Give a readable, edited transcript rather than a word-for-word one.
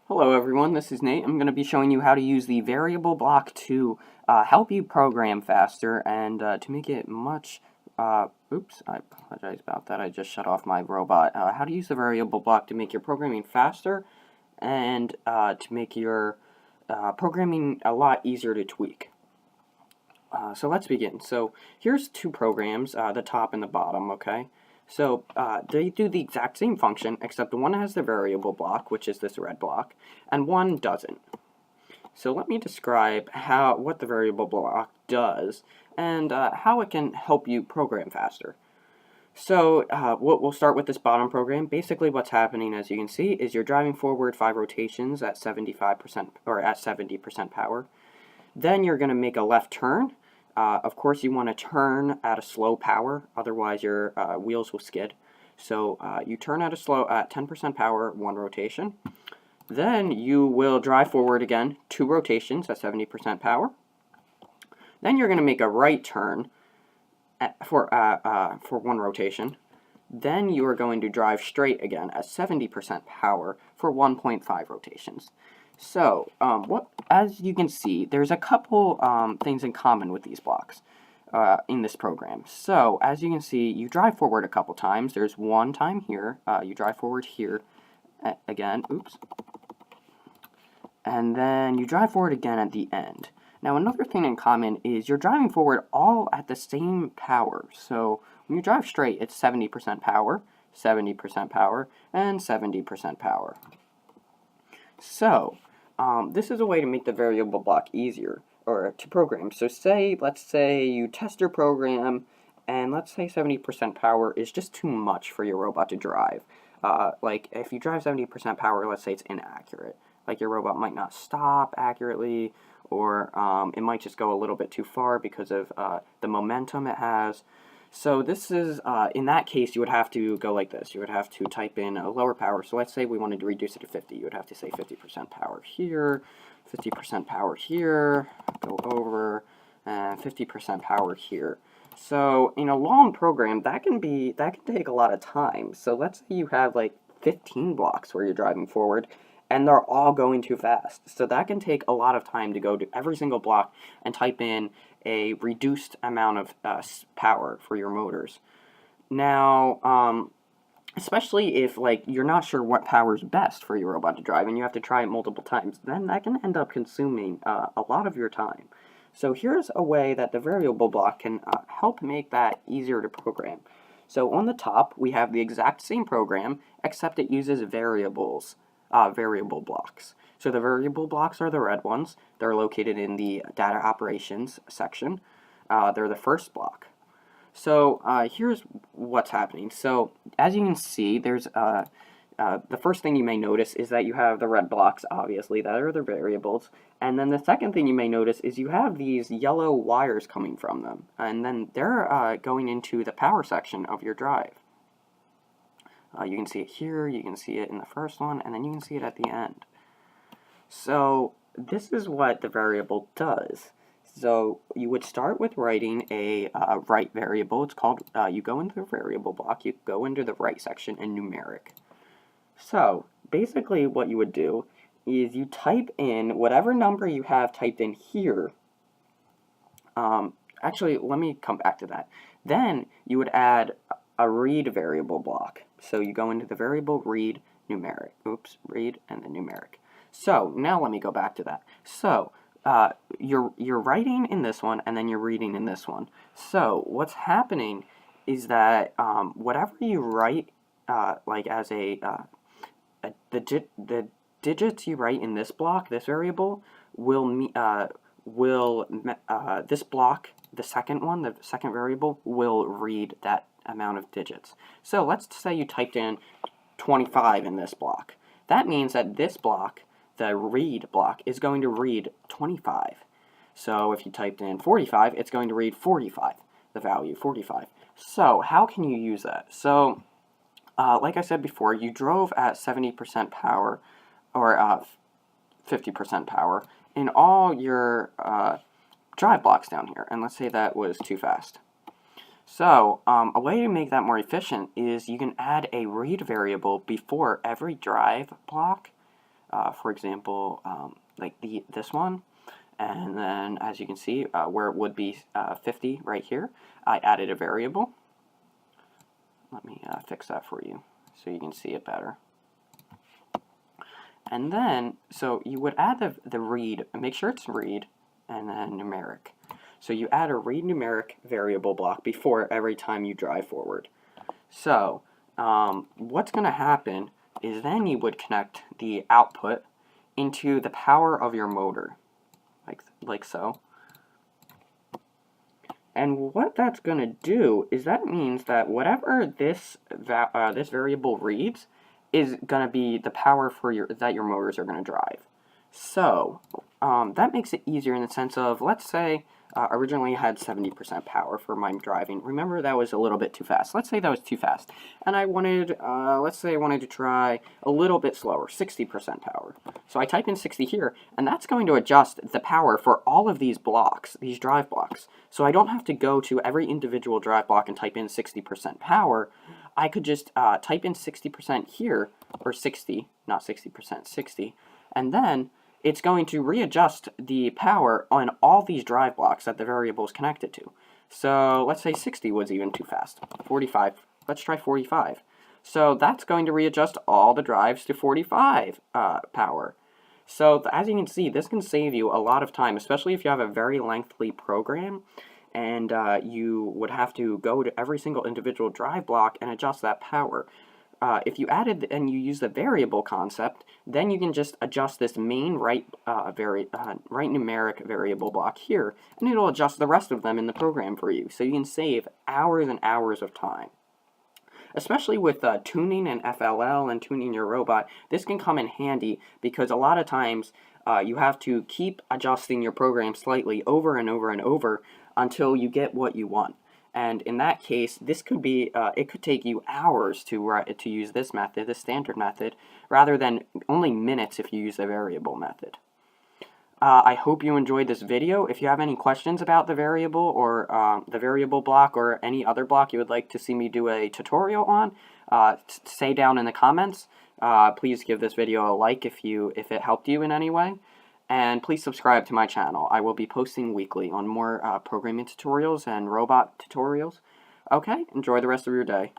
Hello everyone, this is Nate. I'm going to be showing you how to use the variable block to help you program faster and to make it much, oops, I apologize about that, I just shut off my robot. How to use the variable block to make your programming faster and to make your programming a lot easier to tweak. So let's begin. So here's two programs, the top and the bottom, okay? So they do the exact same function, except one has the variable block, which is this red block, and one doesn't. So let me describe what the variable block does and how it can help you program faster. So we'll start with this bottom program. Basically what's happening, as you can see, is you're driving forward 5 rotations at 75% or at 70% power. Then you're going to make a left turn. Of course, you want to turn at a slow power, otherwise your wheels will skid. So you turn at 10% power, 1 rotation. Then you will drive forward again, 2 rotations at 70% power. Then you're going to make a right turn for 1 rotation. Then you are going to drive straight again at 70% power for 1.5 rotations. So, as you can see, there's a couple things in common with these blocks in this program. So, as you can see, you drive forward a couple times. There's one time here. You drive forward here again. Oops. And then you drive forward again at the end. Now, another thing in common is you're driving forward all at the same power. So, when you drive straight, it's 70% power, 70% power, and 70% power. So, this is a way to make the variable block easier, or to program. So let's say you test your program, and let's say 70% power is just too much for your robot to drive. Like, if you drive 70% power, let's say it's inaccurate. Like, your robot might not stop accurately, or it might just go a little bit too far because of the momentum it has. So this is, in that case, you would have to go like this. You would have to type in a lower power. So let's say we wanted to reduce it to 50. You would have to say 50% power here, 50% power here, go over, and 50% power here. So in a long program, that can take a lot of time. So let's say you have like 15 blocks where you're driving forward, and they're all going too fast. So that can take a lot of time to go to every single block and type in a reduced amount of power for your motors. Now, especially if you're not sure what power is best for your robot to drive and you have to try it multiple times, then that can end up consuming a lot of your time. So here's a way that the variable block can help make that easier to program. So on the top, we have the exact same program, except it uses variable blocks. So the variable blocks are the red ones. They're located in the data operations section. They're the first block. So here's what's happening. So as you can see, there's the first thing you may notice is that you have the red blocks, obviously, that are the variables. And then the second thing you may notice is you have these yellow wires coming from them. And then they're going into the power section of your drive. You can see it here, you can see it in the first one, and then you can see it at the end. So this is what the variable does. So you would start with writing a right variable. It's called, you go into the variable block, you go into the right section in numeric. So basically what you would do is you type in whatever number you have typed in here. Actually, let me come back to that. Then you would add a read variable block. So you go into the variable read numeric. Oops, read and then numeric. So now let me go back to that. So you're writing in this one and then you're reading in this one. So what's happening is that whatever you write, like as the digits you write in this block, this variable, this block, the second one, the second variable, will read that amount of digits. So let's say you typed in 25 in this block. That means that this block, the read block, is going to read 25. So if you typed in 45, it's going to read 45, the value 45. So how can you use that? So like I said before, you drove at 70% power or 50% power in all your drive blocks down here. And let's say that was too fast. So a way to make that more efficient is you can add a read variable before every drive block for example, like this one. And then, as you can see, where it would be 50 right here, I added a variable. Let me fix that for you so you can see it better. And then, so you would add the read, make sure it's read, and then numeric. So you add a read numeric variable block before every time you drive forward. So what's going to happen is then you would connect the output into the power of your motor, like so. And what that's going to do is that means that whatever this variable reads is going to be the power for that your motors are going to drive. So that makes it easier in the sense of, let's say originally I had 70% power for my driving. Remember, that was a little bit too fast. Let's say that was too fast. And I wanted, let's say I wanted to try a little bit slower, 60% power. So I type in 60 here, and that's going to adjust the power for all of these blocks, these drive blocks. So I don't have to go to every individual drive block and type in 60% power. I could just type in 60% here, or 60, not 60%, 60, and then it's going to readjust the power on all these drive blocks that the variable is connected to. So let's say 60 was even too fast. 45. Let's try 45. So that's going to readjust all the drives to 45 power. So as you can see, this can save you a lot of time, especially if you have a very lengthy program and you would have to go to every single individual drive block and adjust that power. If you added and you use the variable concept, then you can just adjust this main right numeric variable block here, and it'll adjust the rest of them in the program for you. So you can save hours and hours of time. Especially with tuning and FLL and tuning your robot, this can come in handy because a lot of times you have to keep adjusting your program slightly over and over and over until you get what you want. And in that case, this could be, it could take you hours to use this method, the standard method, rather than only minutes if you use the variable method. I hope you enjoyed this video. If you have any questions about the variable or the variable block or any other block you would like to see me do a tutorial on, say down in the comments. Please give this video a like if it helped you in any way. And please subscribe to my channel. I will be posting weekly on more programming tutorials and robot tutorials. Okay, enjoy the rest of your day.